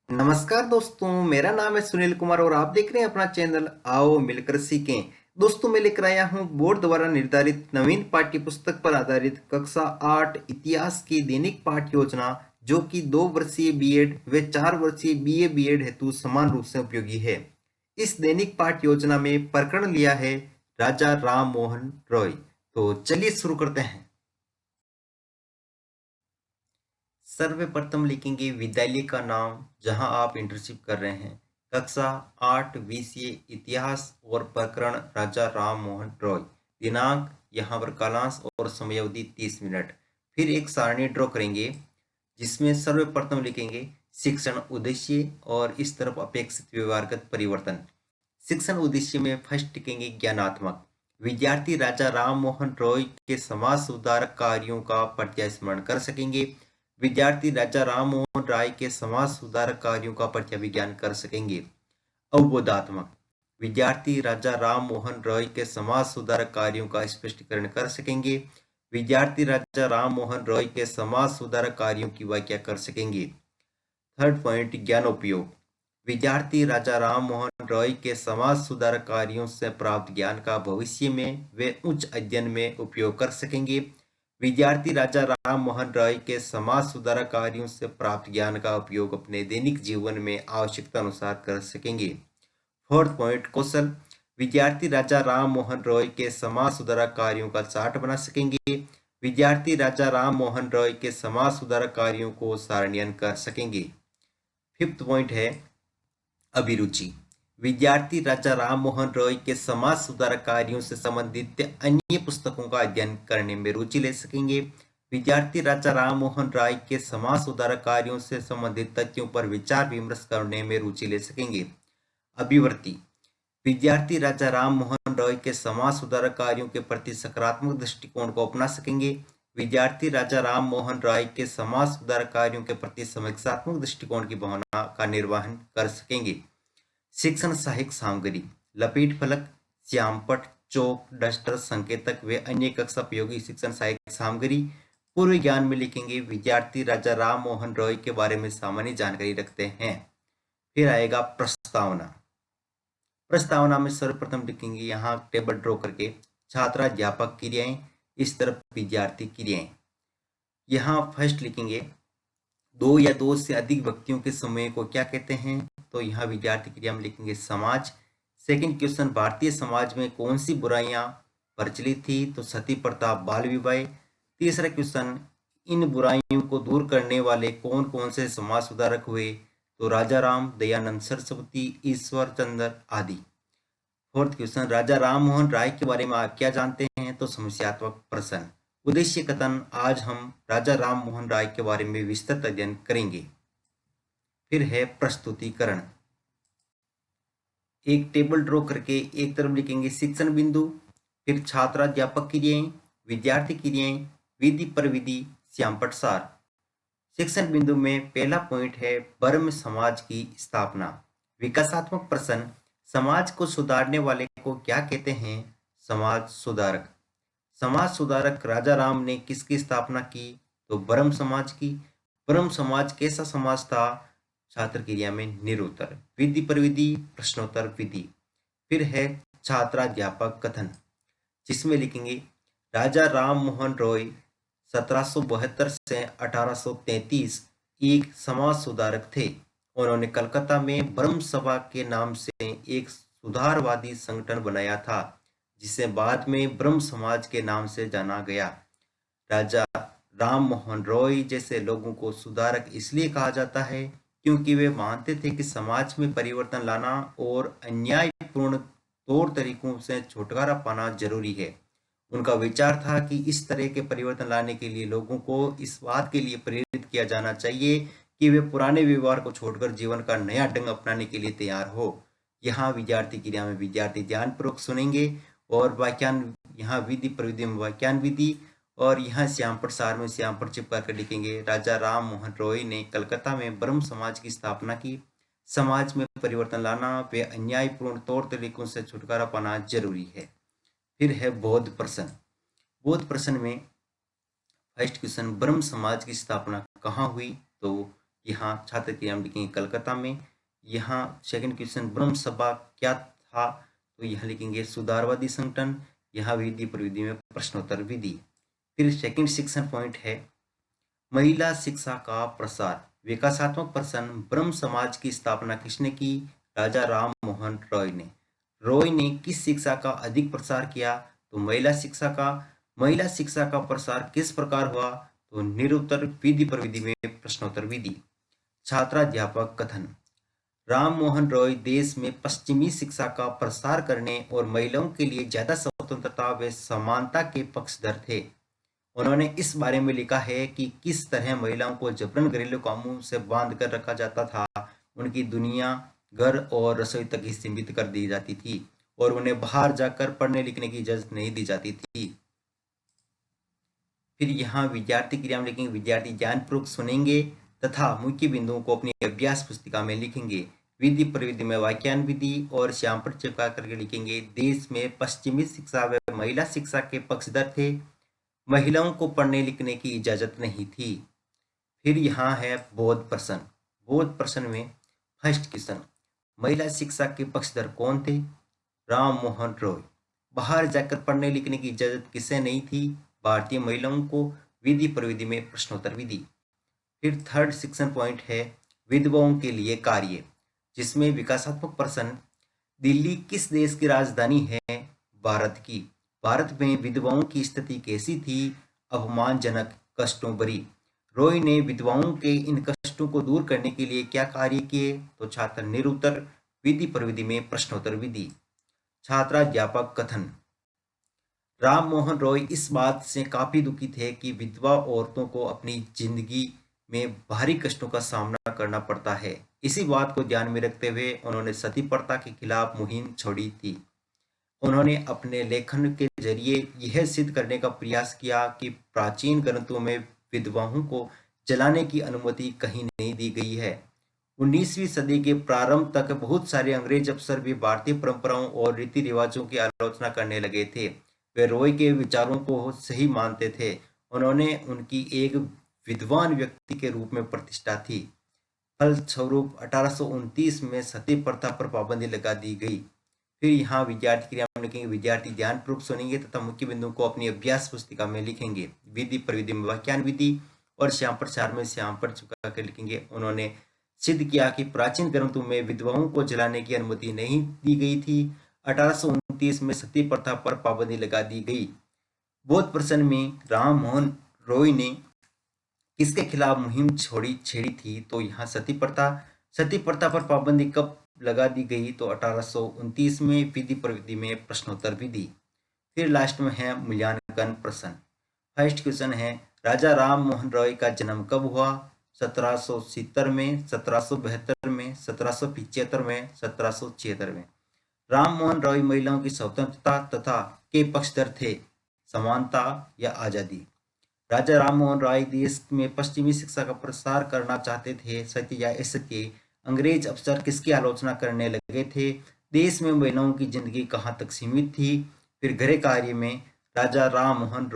नमस्कार दोस्तों, मेरा नाम है सुनील कुमार और आप देख रहे हैं अपना चैनल आओ मिलकर सीखें। दोस्तों, मैं लेकर आया हूं बोर्ड द्वारा निर्धारित नवीन पाठ्य पुस्तक पर आधारित कक्षा 8 इतिहास की दैनिक पाठ्य योजना, जो कि 2 वर्षीय बीएड व 4 वर्षीय बीए बीएड हेतु समान रूप से उपयोगी है। इस दैनिक पाठ्य योजना में प्रकरण लिया है राजा राम मोहन रॉय। तो चलिए शुरू करते हैं। सर्वप्रथम लिखेंगे विद्यालय का नाम जहां आप इंटर्नशिप कर रहे हैं। कक्षा 8 विषय इतिहास और प्रकरण राजा राम मोहन रॉय। दिनांक यहाँ पर कालांश और समयावधि 30 मिनट। फिर एक सारणी ड्रॉ करेंगे जिसमें सर्वप्रथम लिखेंगे शिक्षण उद्देश्य और इस तरफ अपेक्षित व्यवहारगत परिवर्तन। शिक्षण उद्देश्य में फर्स्ट लिखेंगे ज्ञानात्मक। विद्यार्थी राजा राम मोहन रॉय के समाज सुधारक कार्यों का प्रत्यास्मरण कर सकेंगे। विद्यार्थी राजा राम मोहन राय के समाज सुधारक कार्यों का प्रत्याभिज्ञान कर सकेंगे। अवबोधात्मक। विद्यार्थी राजा राम मोहन रॉय के समाज सुधारक कार्यों का स्पष्टीकरण कर सकेंगे। विद्यार्थी राजा राम मोहन रॉय के समाज सुधारक कार्यों की व्याख्या कर सकेंगे। थर्ड पॉइंट ज्ञानोपयोग। विद्यार्थी राजा राम मोहन रॉय के समाज सुधारक कार्यों से प्राप्त ज्ञान का भविष्य में वे उच्च अध्ययन में उपयोग कर सकेंगे। विद्यार्थी राजा राम मोहन रॉय के समाज सुधारक कार्यों से प्राप्त ज्ञान का उपयोग अपने दैनिक जीवन में आवश्यकता अनुसार कर सकेंगे। फोर्थ पॉइंट कौशल। विद्यार्थी राजा राम मोहन रॉय के समाज सुधारक कार्यों का चार्ट बना सकेंगे। विद्यार्थी राजा राम मोहन रॉय के समाज सुधारक कार्यों को सारणीयन कर सकेंगे। फिफ्थ पॉइंट है अभिरुचि। विद्यार्थी राजा राम मोहन रॉय के समाज सुधारक कार्यों से संबंधित अन्य पुस्तकों का अध्ययन करने में रुचि ले सकेंगे। विद्यार्थी राजा राम मोहन राय के समाज सुधारक कार्यों से संबंधित तथ्यों पर विचार विमर्श करने में रुचि ले सकेंगे। अभिवर्ती। विद्यार्थी राजा राम मोहन रॉय के समाज सुधारक कार्यों के प्रति सकारात्मक दृष्टिकोण को अपना सकेंगे। विद्यार्थी राजा राम मोहन राय के समाज सुधारक कार्यों के प्रति समीक्षात्मक दृष्टिकोण की भावना का निर्वहन कर सकेंगे। शिक्षण सहायक सामग्री। लपेट फलक, श्यामपट, चौक, डस्टर, संकेतक व अन्य कक्षा उपयोगी शिक्षण सहायक सामग्री। पूर्व ज्ञान में लिखेंगे विद्यार्थी राजा राम मोहन रॉय के बारे में सामान्य जानकारी रखते हैं। फिर आएगा प्रस्तावना। प्रस्तावना में सर्वप्रथम लिखेंगे यहाँ टेबल ड्रॉ करके छात्राध्यापक क्रियाएं, इस तरफ विद्यार्थी क्रियाएं। यहाँ फर्स्ट लिखेंगे दो या दो से अधिक व्यक्तियों के समूह को क्या कहते हैं, तो यहाँ विद्यार्थी क्रिया में लिखेंगे समाज। सेकंड क्वेश्चन, भारतीय समाज में कौन सी बुराइयां प्रचलित थी, तो सती प्रथा, बाल विवाह। तीसरा क्वेश्चन, इन बुराइयों को दूर करने वाले कौन कौन से समाज सुधारक हुए, तो राजा राम, दयानंद सरस्वती, ईश्वर चंद्र आदि। फोर्थ क्वेश्चन, राजा राम मोहन राय के बारे में आप क्या जानते हैं, तो समस्यात्मक प्रश्न। उद्देश्य कथन, आज हम राजा राम मोहन राय के बारे में विस्तृत अध्ययन करेंगे। फिर है प्रस्तुतिकरण। एक टेबल ड्रॉ करके एक तरफ लिखेंगे शिक्षण बिंदु, फिर छात्राध्यापक क्रियाएं, विद्यार्थी क्रियाएं, विधि पर विधि, श्यामपट सार। शिक्षण बिंदु में पहला पॉइंट है ब्रह्म समाज की स्थापना। विकासात्मक प्रश्न, समाज को सुधारने वाले को क्या कहते हैं, समाज सुधारक। समाज सुधारक राजा राम ने किसकी स्थापना की, तो ब्रह्म समाज की। ब्रह्म समाज कैसा समाज था, छात्र क्रिया में निरुत्तर। विधि पर विधि, प्रश्नोत्तर विधि। फिर है छात्राध्यापक कथन, जिसमें लिखेंगे राजा राम मोहन रॉय 1772 से 1833 एक समाज सुधारक थे। उन्होंने कलकत्ता में ब्रह्म सभा के नाम से एक सुधारवादी संगठन बनाया था, जिसे बाद में ब्रह्म समाज के नाम से जाना गया। राजा राम मोहन रॉय जैसे लोगों को सुधारक इसलिए कहा जाता है क्योंकि वे मानते थे कि समाज में परिवर्तन लाना और अन्यायपूर्ण तौर तरीकों से छुटकारा पाना जरूरी है। उनका विचार था कि इस तरह के परिवर्तन लाने के लिए लोगों को इस बात के लिए प्रेरित किया जाना चाहिए कि वे पुराने व्यवहार को छोड़कर जीवन का नया ढंग अपनाने के लिए तैयार हो। यहाँ विद्यार्थी क्रिया में विद्यार्थी ध्यानपूर्वक सुनेंगे और व्याख्यान, यहाँ विधि प्रविधि में व्याख्यान विधि, और यहाँ श्यामपट सार में श्यामपट चिपका कर लिखेंगे राजा राम मोहन रॉय ने कलकत्ता में ब्रह्म समाज की स्थापना की। समाज में परिवर्तन लाना वे अन्यायपूर्ण तौर तरीकों से छुटकारा पाना जरूरी है। फिर है बौद्ध प्रश्न। बौद्ध प्रश्न में फर्स्ट क्वेश्चन, ब्रह्म समाज की स्थापना कहाँ हुई, तो यहाँ छात्र क्रिया में लिखेंगे कलकत्ता में। यहाँ सेकंड क्वेश्चन ब्रह्म सभा क्या था, तो यहाँ लिखेंगे सुधारवादी संगठन। यहाँ विधि प्रविधि में प्रश्नोत्तर विधि। फिर सेकंड सेक्शन पॉइंट है महिला शिक्षा का प्रसार। विकासात्मक प्रश्न, ब्रह्म समाज की स्थापना किसने की? राजा राम मोहन रॉय ने। रॉय ने किस शिक्षा का अधिक प्रसार किया? तो महिला शिक्षा का। महिला शिक्षा का प्रसार किस प्रकार हुआ? तो निरुत्तर विधि प्रविधि में प्रश्नोत्तर विधि। छात्राध्यापक कथन, राम मोहन रॉय देश में पश्चिमी शिक्षा का प्रसार करने और महिलाओं के लिए ज्यादा स्वतंत्रता व समानता के पक्षधर थे। उन्होंने इस बारे में लिखा है कि किस तरह महिलाओं को जबरन घरेलू कामों से बांध कर रखा जाता था। उनकी दुनिया घर और रसोई तक ही सीमित कर दी जाती थी और उन्हें बाहर जाकर पढ़ने लिखने की इजाजत नहीं दी जाती थी। फिर यहाँ विद्यार्थी क्रिया में लिखेंगे विद्यार्थी ज्ञानपूर्वक सुनेंगे तथा मुख्य बिंदुओं को अपनी अभ्यास पुस्तिका में लिखेंगे। विधि प्रविधि में वाक्यान विधि और श्याम पर चिपका करके लिखेंगे देश में पश्चिमी शिक्षा व महिला शिक्षा के पक्षधर थे, महिलाओं को पढ़ने लिखने की इजाजत नहीं थी। फिर यहाँ है बोध प्रश्न। बोध प्रश्न में फर्स्ट क्वेश्चन, महिला शिक्षा के पक्षधर कौन थे? राम मोहन रॉय। बाहर जाकर पढ़ने लिखने की इजाजत किसे नहीं थी? भारतीय महिलाओं को। विधि प्रविधि में प्रश्नोत्तर विधि। फिर थर्ड सेक्शन पॉइंट है विधवाओं के लिए कार्य, जिसमें विकासात्मक प्रश्न, दिल्ली किस देश की राजधानी है? भारत की। भारत में विधवाओं की स्थिति कैसी थी? अपमानजनक, कष्टों भरी। रॉय ने विधवाओं के इन कष्टों को दूर करने के लिए क्या कार्य किए? तो छात्र निरुत्तर विधि प्रविधि में प्रश्नोत्तर विधि। छात्राध्यापक कथन, राम मोहन रॉय इस बात से काफी दुखी थे कि विधवा औरतों को अपनी जिंदगी में भारी कष्टों का सामना करना पड़ता है। इसी बात को ध्यान में रखते हुए उन्होंने सती प्रथा के खिलाफ मुहिम छोड़ी थी। उन्होंने अपने लेखन के जरिए यह सिद्ध करने का प्रयास किया कि प्राचीन ग्रंथों में विधवाओं को जलाने की अनुमति कहीं नहीं दी गई है। 19वीं सदी के प्रारंभ तक बहुत सारे अंग्रेज अफसर भी भारतीय परंपराओं और रीति रिवाजों की आलोचना करने लगे थे। वे रॉय के विचारों को सही मानते थे। उन्होंने उनकी एक विद्वान व्यक्ति के रूप में प्रतिष्ठा थी। फलस्वरूप 1829 में सती प्रथा पर पाबंदी लगा दी गई। फिर यहाँ विद्यार्थी क्रिया में लिखेंगे विद्यार्थी ध्यानपूर्वक सुनेंगे तथा मुख्य बिंदुओं को अपनी अभ्यास पुस्तिका में लिखेंगे। विधि प्रविधि में वाक्यान विधि और श्याम प्रचार में श्याम पर चुका कर लिखेंगे। उन्होंने सिद्ध किया कि प्राचीन ग्रंथों में विधवाओं को जलाने की अनुमति नहीं दी गई थी। 1829 में सती प्रथा पर पाबंदी लगा दी गई। बोध प्रश्न में राम मोहन रॉय ने किसके खिलाफ मुहिम छेड़ी थी? तो यहाँ सती प्रथा। सती प्रथा पर पाबंदी कब लगा दी गई? तो 1829 में। विधि प्रविधि में प्रश्नोत्तर विधि। फिर लास्ट में है मूल्यांकन प्रश्न। फर्स्ट क्वेश्चन है राजा राम मोहन रॉय का जन्म कब हुआ? 1770 में, 1772 में, 1775 में, 1776 में। राम मोहन रॉय महिलाओं की स्वतंत्रता तथा के पक्षधर थे, समानता या आजादी। राजा राम मोहन राय देश में पश्चिमी शिक्षा का प्रसार करना चाहते थे, सत्य या असत्य। अंग्रेज अफसर किसकी आलोचना करने लगे थे? देश में महिलाओं की जिंदगी कहाँ तक सीमित थी। फिर गृह कार्य में राजा राम मोहन